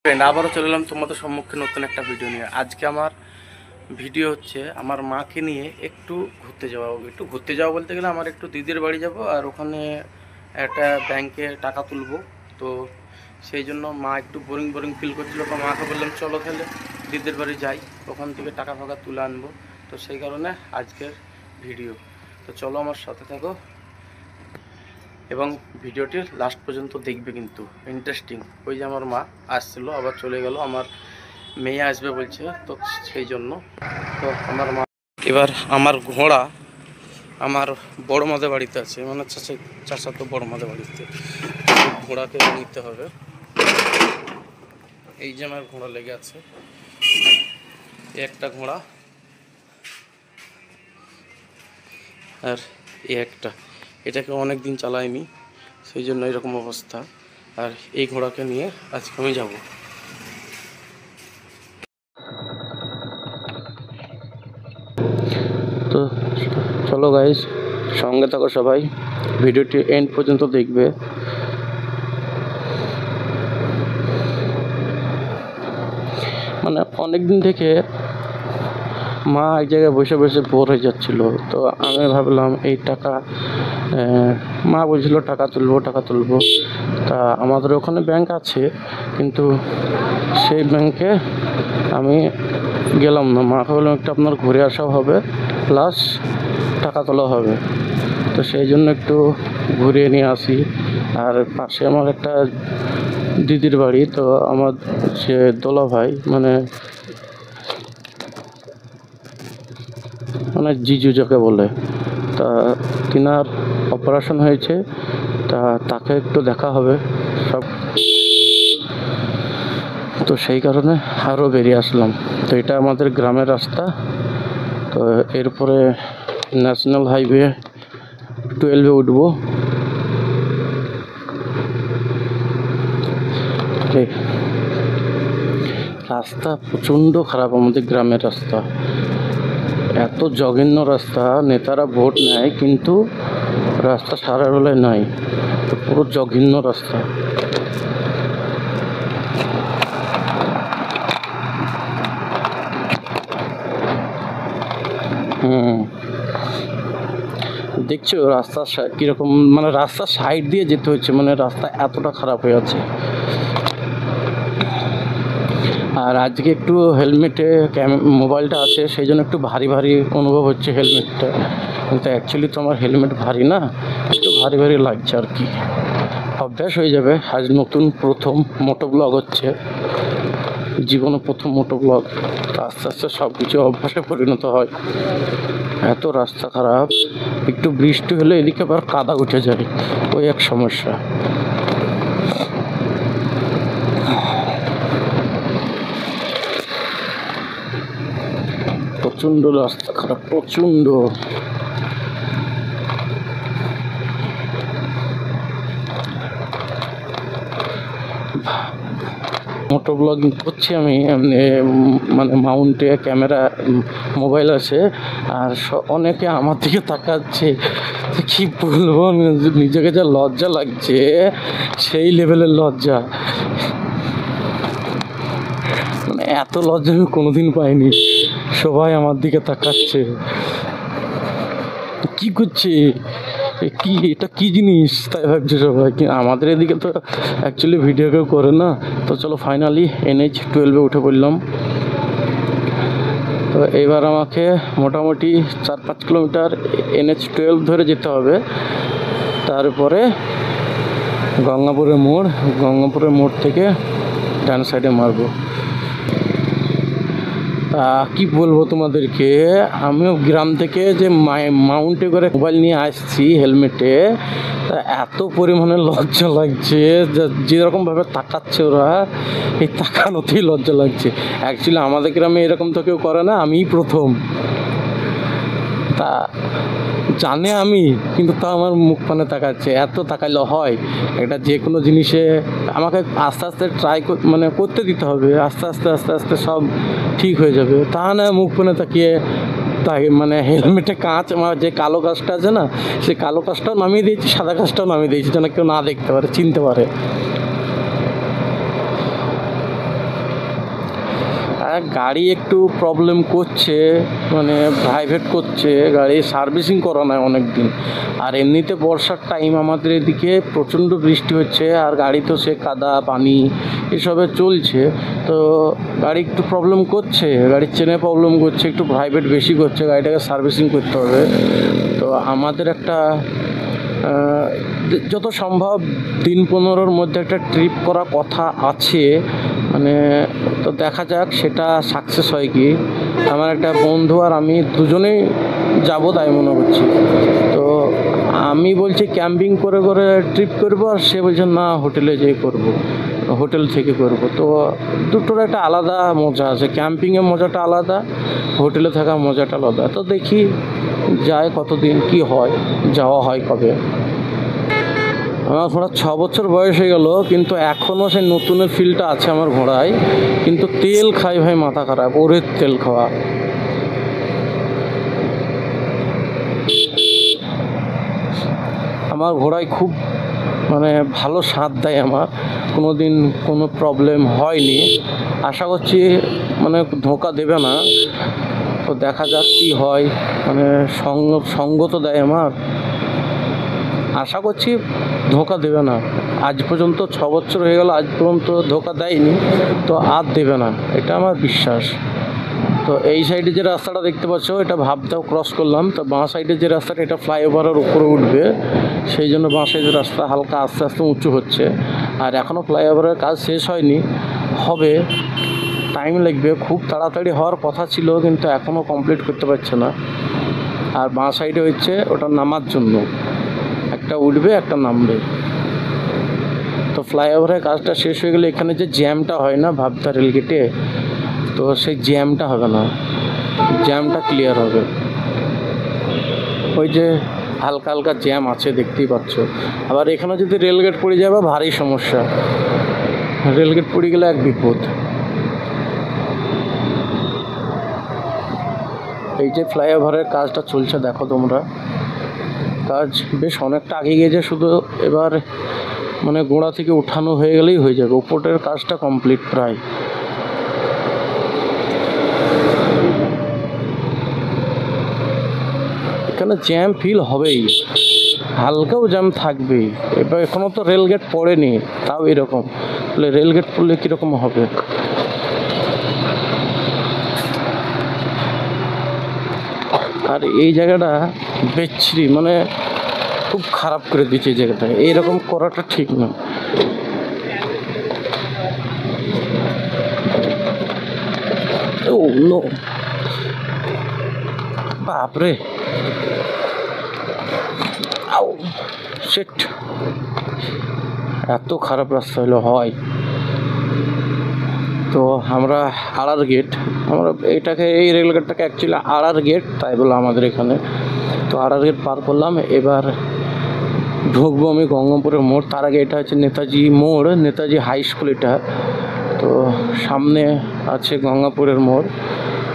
Friend আবারও চলে এলাম তোমাদের সম্মুখে নতুন একটা ভিডিও নিয়ে। আজকে আমার ভিডিও হচ্ছে আমার মাকে নিয়ে একটু ঘুরতে যাওয়া বলতে গেলে আমার একটু দিদির বাড়ি যাব, আর ওখানে একটা ব্যাংকে টাকা তুলবো। তো সেই জন্য মা একটু বোরিং বোরিং ফিল করছিল, তো মাকে বললাম চলো তাহলে দিদির বাড়ি যাই, ওখান থেকে টাকা ফাঁকা তুলে আনবো। তো সেই কারণে আজকের ভিডিও। তো চলো আমার সাথে থাকো এবং ভিডিওটি লাস্ট পর্যন্ত দেখবে, কিন্তু ইন্টারেস্টিং। ওই যে আমার মা আসছিলো, আবার চলে গেল, আমার মেয়ে আসবে বলছে, তো সেই জন্য। তো আমার মা এবার আমার ঘোড়া আমার বড় মাদের বাড়িতে আছে, মানে চাচা তো বড় মাদের বাড়িতে, ঘোড়াকে নিতে হবে। এই যে আমার ঘোড়া লেগে আছে, একটা ঘোড়া আর একটা, এটাকে অনেক দিন চালাইনি, সেই জন্য এরকম অবস্থা। আর এই ঘোড়াকে নিয়ে আজকে আমি যাব। তো চলো গাইস, সঙ্গে থাকো সবাই, ভিডিওটি এন্ড পর্যন্ত দেখবে। মানে অনেক দিন থেকে মা এক জায়গায় বসে বসে বোর হয়ে যাচ্ছিল, তো আমি ভাবলাম এই টাকা, মা বলছিল টাকা তুলবো। তা আমাদের ওখানে ব্যাংক আছে, কিন্তু সেই ব্যাংকে আমি গেলাম না। মাকে বললাম একটু আপনার ঘুরে আসাও হবে, প্লাস টাকা তোলা হবে। তো সেই জন্য একটু ঘুরিয়ে নিয়ে আসি। আর পাশে আমার একটা দিদির বাড়ি, তো আমার সে দোলা ভাই মানে জিজু যাকে বলে, তা তিনার অপারেশন হয়েছে, তা তাকে একটু দেখা হবে সব। তো সেই কারণে আরও বেরিয়ে আসলাম। তো এটা আমাদের গ্রামের রাস্তা। তো এরপরে ন্যাশনাল হাইওয়ে 12-এ উঠবো। রাস্তা প্রচণ্ড খারাপ আমাদের গ্রামের রাস্তা, এত জঘন্য রাস্তা। নেতারা ভোট নেয় কিন্তু রাস্তা সারা বেলায় নাই, পুরো জঘন্য রাস্তা। দেখছো রাস্তা কিরকম, মানে রাস্তার সাইড দিয়ে যেতে হচ্ছে, মানে রাস্তা এতটা খারাপ হয়ে আছে। আর আজকে একটু হেলমেটে মোবাইলটা আছে, সেই জন্য একটু ভারী ভারী অনুভব হচ্ছে হেলমেটটা, কিন্তু অ্যাকচুয়ালি তো আমার হেলমেট ভারী না, একটু ভারী ভারী লাগছে আর কি। অভ্যাস হয়ে যাবে। আজ প্রথম মোটো ব্লগ হচ্ছে, জীবনে প্রথম মোটো ব্লগ। তো আস্তে আস্তে সব কিছু অভ্যাসে পরিণত হয়। এত রাস্তা খারাপ, একটু বৃষ্টি হলে এদিকে আবার কাদা উঠে যায়, ওই এক সমস্যা। প্রচণ্ড রাস্তা খারাপ, প্রচণ্ড। মোটো ব্লগিং করছি আমি, মানে মাউন্টে ক্যামেরা মোবাইল আছে, আর অনেকে আমার দিকে তাকাচ্ছে। কি বলবো, নিজেকে যা লজ্জা লাগছে, সেই লেভেলের লজ্জা। মানে এত লজ্জা আমি কোনোদিন পাইনি। সবাই আমার দিকে তাকাচ্ছে, কি করছে, কি এটা কি জিনিস, তাই ভাবছে সবাই। আমাদের এদিকে তো অ্যাকচুয়ালি ভিডিও কেউ করে না। তো চলো ফাইনালি NH 12-এ উঠে পড়লাম। তো এবার আমাকে মোটামুটি 4-5 কিলোমিটার NH 12 ধরে যেতে হবে, তারপরে গঙ্গাপুরের মোড় থেকে ডান সাইডে মারবো। তা কি বলবো তোমাদেরকে, আমিও গ্রাম থেকে যে মাউন্টে করে মোবাইল নিয়ে আসছি হেলমেটে, তা এত পরিমাণে লজ্জা লাগছে, যেরকমভাবে তাকাচ্ছে ওরা, এই তাকানোতেই লজ্জা লাগছে। অ্যাকচুয়ালি আমাদের গ্রামে এরকম তো কেউ করে না, আমিই প্রথম। তা জানে আমি, কিন্তু তা আমার মুখ পানে তাকাচ্ছে। এত তাকাইলে হয়? একটা যে কোনো জিনিসে আমাকে আস্তে আস্তে মানে করতে দিতে হবে, আস্তে আস্তে সব ঠিক হয়ে যাবে। তা না মুখ পানে তাকিয়ে তাই, মানে হেলমেটে কাঁচ, আমার যে কালো কাঁচটা আছে না, সেই কালো কাঁচটাও নামিয়ে দিয়েছি, সাদা কাঁচটাও নামিয়ে দিয়েছি, যেন কেউ না দেখতে পারে, চিনতে পারে। গাড়ি একটু প্রবলেম করছে, মানে প্রাইভেট করছে, গাড়ি সার্ভিসিং করা নাই অনেক দিন। আর এমনিতে বর্ষার টাইম আমাদের এদিকে প্রচণ্ড বৃষ্টি হচ্ছে, আর গাড়ি তো সে কাদা পানি এসবে চলছে, তো গাড়ি একটু প্রবলেম করছে, গাড়ির চেনে প্রবলেম করছে, একটু প্রাইভেট বেশি করছে, গাড়িটাকে সার্ভিসিং করতে হবে। তো আমাদের একটা যত সম্ভব দিন 15-র মধ্যে একটা ট্রিপ করা কথা আছে, মানে তো দেখা যাক সেটা সাকসেস হয় কি। আমার একটা বন্ধু আর আমি দুজনেই যাব তাই মনে করছি। তো আমি বলছি ক্যাম্পিং করে করে ট্রিপ করবো, আর সে বলছে না হোটেলে যেয়ে করব, হোটেল থেকে করব। তো দুটোর একটা আলাদা মজা আছে, ক্যাম্পিংয়ের মজাটা আলাদা, হোটেলে থাকার মজাটা আলাদা। তো দেখি যায় কতদিন কি হয়, যাওয়া হয় কবে। আমার ঘোড়ার 6 বছর বয়স হয়ে গেল, কিন্তু এখনও সেই নতুনের ফিলটা আছে আমার ঘোড়ায়, কিন্তু তেল খাই ভাই, মাথা খারাপ, ওরের তেল খাওয়া। আমার ঘোড়ায় খুব মানে ভালো স্বাদ দেয়, আমার কোনো দিন কোনো প্রবলেম হয়নি। আশা করছি মানে ধোঁকা দেবে না, তো দেখা যাক কী হয়। মানে সঙ্গ তো দেয় আমার, আশা করছি ধোঁকা দেবে না। আজ পর্যন্ত 6 বছর হয়ে গেল, আজ পর্যন্ত ধোঁকা দেয়নি, তো আর দেবে না, এটা আমার বিশ্বাস। তো এই সাইডে যে রাস্তাটা দেখতে পাচ্ছ, এটা ভাবতেও ক্রস করলাম। তো বাঁ সাইডে যে রাস্তাটা, এটা ফ্লাইওভারের উপরে উঠবে, সেই জন্য বাঁ সাইডের রাস্তা হালকা আস্তে আস্তে উঁচু হচ্ছে। আর এখনও ফ্লাইওভারের কাজ শেষ হয়নি, হবে, টাইম লাগবে। খুব তাড়াতাড়ি হওয়ার কথা ছিল, কিন্তু এখনও কমপ্লিট করতে পারছে না। আর বাঁ সাইডে হচ্ছে ওটা নামার জন্য, একটা উঠবে একটা নামবে। তো ফ্লাইওভারের কাজটা শেষ হয়ে গেলে এখানে যে জ্যামটা হয় না ভাবতা রেলগেটে, তো সেই জ্যামটা হবে না, জ্যামটা ক্লিয়ার হবে। ওই যে হালকা হালকা জ্যাম আছে দেখতেই পাচ্ছ। আবার এখানে যদি রেলগেট পড়ে যাবে ভারী সমস্যা, রেলগেট পড়ে গেলে এক বিপদ। এই যে ফ্লাইওভারের কাজটা চলছে দেখো তোমরা, কাজ বেশ অনেকটা আগে গিয়েছে, শুধু এবার মানে গোড়া থেকে উঠানো হয়ে গেলেই হয়ে যাবে। উপরের কাজটা কমপ্লিট প্রায়। এখানে জ্যাম ফিল হবেই, হালকাও জ্যাম থাকবেই। এবার এখনও তো রেলগেট পড়েনি, তাও এরকম, তাহলে রেলগেট পড়লে কীরকম হবে। আর এই জায়গাটা বেচ্ছিরি, মানে খুব খারাপ করে দিচ্ছে এই জায়গাটা, এইরকম করাটা ঠিক না। ও নো, বাপরে, আও শিট, এত খারাপ রাস্তা হলো হয়। তো আমরা আড়ার গেট, আমরা এটাকে এই রেলগেটটাকে অ্যাকচুয়ালি আড়ার গেট তাই বলে আমাদের এখানে। তো আড়ার গেট পার করলাম, এবার ঢুকবো আমি গঙ্গাপুরের মোড়। তার আগে এটা হচ্ছে নেতাজি মোড়, নেতাজি হাই স্কুল এটা। তো সামনে আছে গঙ্গাপুরের মোড়,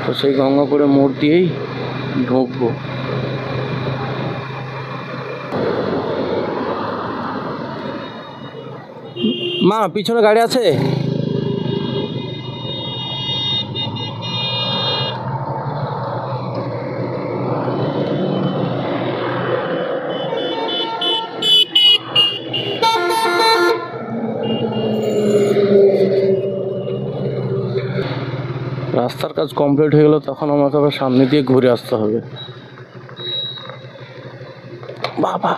তো সেই গঙ্গাপুরের মোড় দিয়েই ঢুকবো। মা পিছনে গাড়ি আছে? রাস্তার কাজ কমপ্লিট হয়ে গেল, তখন আমাকে আবার সামনে দিয়ে ঘুরে আসতে হবে। বাবা,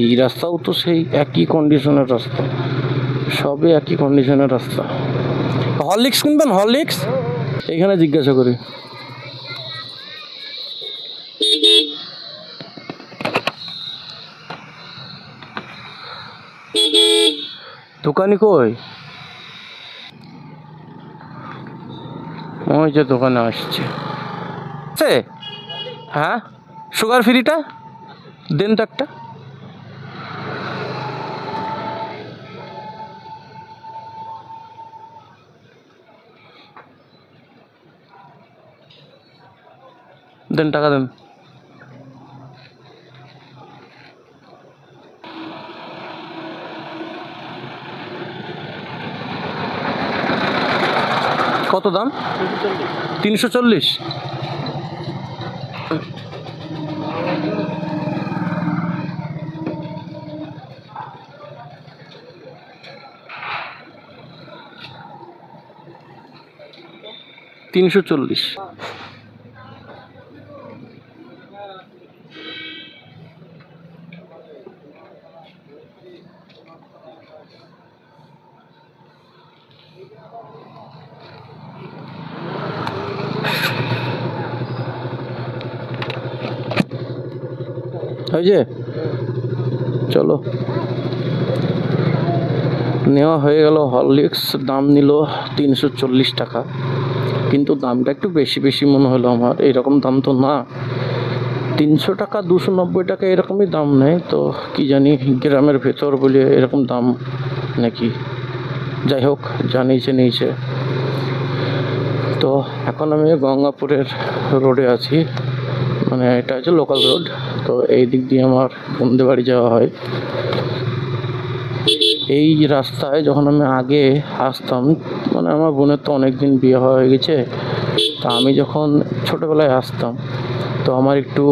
এই রাস্তাও তো সেই একই কন্ডিশনের রাস্তা, সবই একই কন্ডিশনের রাস্তা। হরলিক্স কিনবেন? হরলিক্স এইখানে জিজ্ঞাসা করি। দোকানি কই? ওই যে দোকানে আসছে। হ্যাঁ, সুগার ফ্রিটা দেন তো একটা। দেন, টাকা দেন। কত দাম? 340। ওই যে চলো নেওয়া হয়ে গেল হরলিক্স। দাম নিল 340 টাকা, কিন্তু দামটা একটু বেশি বেশি মনে হলো আমার। এরকম দাম তো না, 300 টাকা 290 টাকা এরকমই দাম নেয়। তো কি জানি গ্রামের ভেতর বলে এরকম দাম নাকি, যাই হোক যা নিয়েছে। তো এখন আমি গঙ্গাপুরের রোডে আছি, মানে এটা হচ্ছে লোকাল রোড। তো এই দিক দিয়ে আমার বোনদের বাড়ি যাওয়া হয়। এই রাস্তায় যখন আমি আগে আসতাম, মানে আমার বোনের তো অনেক দিন বিয়ে হয়ে গেছে, তা আমি যখন ছোটোবেলায় আসতাম তো আমার একটু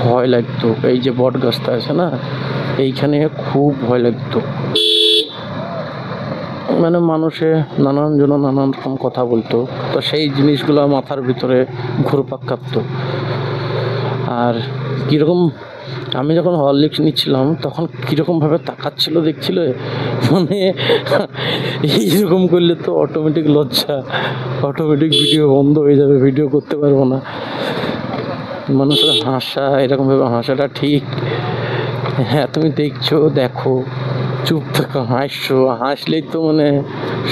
ভয় লাগতো। এই যে বট গাছটা আছে না, এইখানে খুব ভয় লাগতো। মানে মানুষে নানান জন নানান রকম কথা বলতো, তো সেই জিনিসগুলো মাথার ভিতরে ঘুরপাক খাপতো। আর কীরকম আমি যখন হরলিক্স নিচ্ছিলাম তখন কীরকমভাবে তাকাচ্ছিল দেখছিল, মানে এইরকম করলে তো অটোমেটিক লজ্জা, অটোমেটিক ভিডিও বন্ধ হয়ে যাবে, ভিডিও করতে পারবো না। মানুষের হাসা, এরকমভাবে হাসাটা ঠিক? হ্যাঁ তুমি দেখছো, দেখো, চুপ থাকো, হাসলেই তো মানে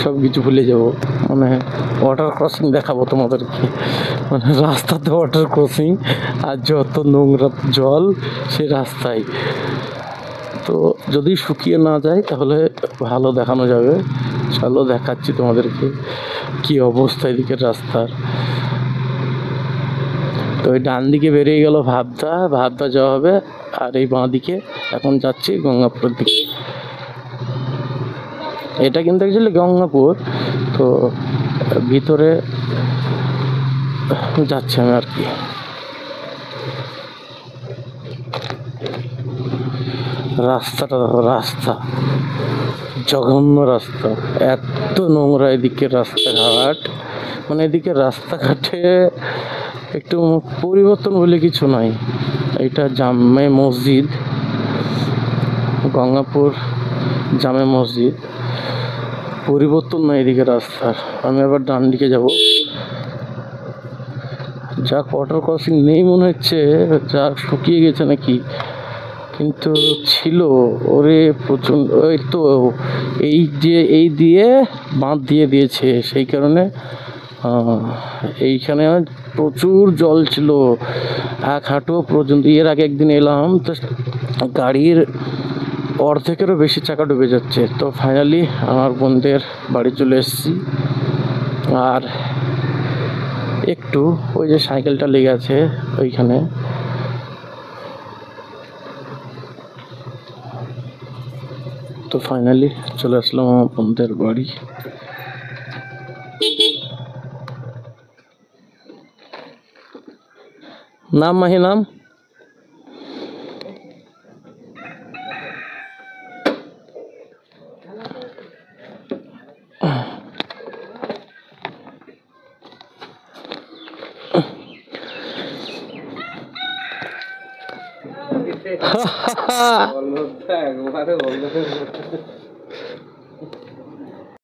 সব কিছু ভুলে যাবো। মানে ওয়াটার ক্রসিং দেখাবো তোমাদেরকে, মানে রাস্তাতে ওয়াটার ক্রসিং আর যত নোংরা জল সে রাস্তায়। তো যদি শুকিয়ে না যায় তাহলে ভালো দেখানো যাবে। চলো দেখাচ্ছি তোমাদেরকে কি অবস্থা এদিকে রাস্তার। তো ওই ডান দিকে বেরিয়ে গেল ভাবদা যাওয়া হবে, আর এই বাঁ দিকে এখন যাচ্ছি গঙ্গাপুরের দিকে। এটা কিন্তু অ্যাকচুয়ালি গঙ্গাপুর, তো ভিতরে যাচ্ছি আমি আর কি। রাস্তা জঘন্য রাস্তা, এত নোংরা এদিকে রাস্তাঘাট। মানে এদিকে রাস্তাঘাটে একটু পরিবর্তন বলে কিছু নাই। এটা জামে মসজিদ, গঙ্গাপুর জামে মসজিদ, পরিবর্তন নাই এদিকে রাস্তার। আমি আবার ডান দিকে যাব, যা ওয়াটার ক্রসিং নেই মনে হচ্ছে, যা শুকিয়ে গেছে নাকি, কিন্তু ছিল ওরে প্রচণ্ড। ওই তো এই দিয়ে বাঁধ দিয়ে দিয়েছে, সেই কারণে এইখানে প্রচুর জল ছিল, 1 হাঁটু পর্যন্ত। এর আগে একদিন এলাম তো গাড়ির অর্ধেকেরও বেশি চাকা ডুবে যাচ্ছে। তো ফাইনালি আমার বোনদের বাড়ি চলে এসেছি। আর একটু ওই যে সাইকেলটা লেগে আছে ওইখানে, তো ফাইনালি চলে আসলাম আমার বোনদের বাড়ি। নাম মাহি নাম?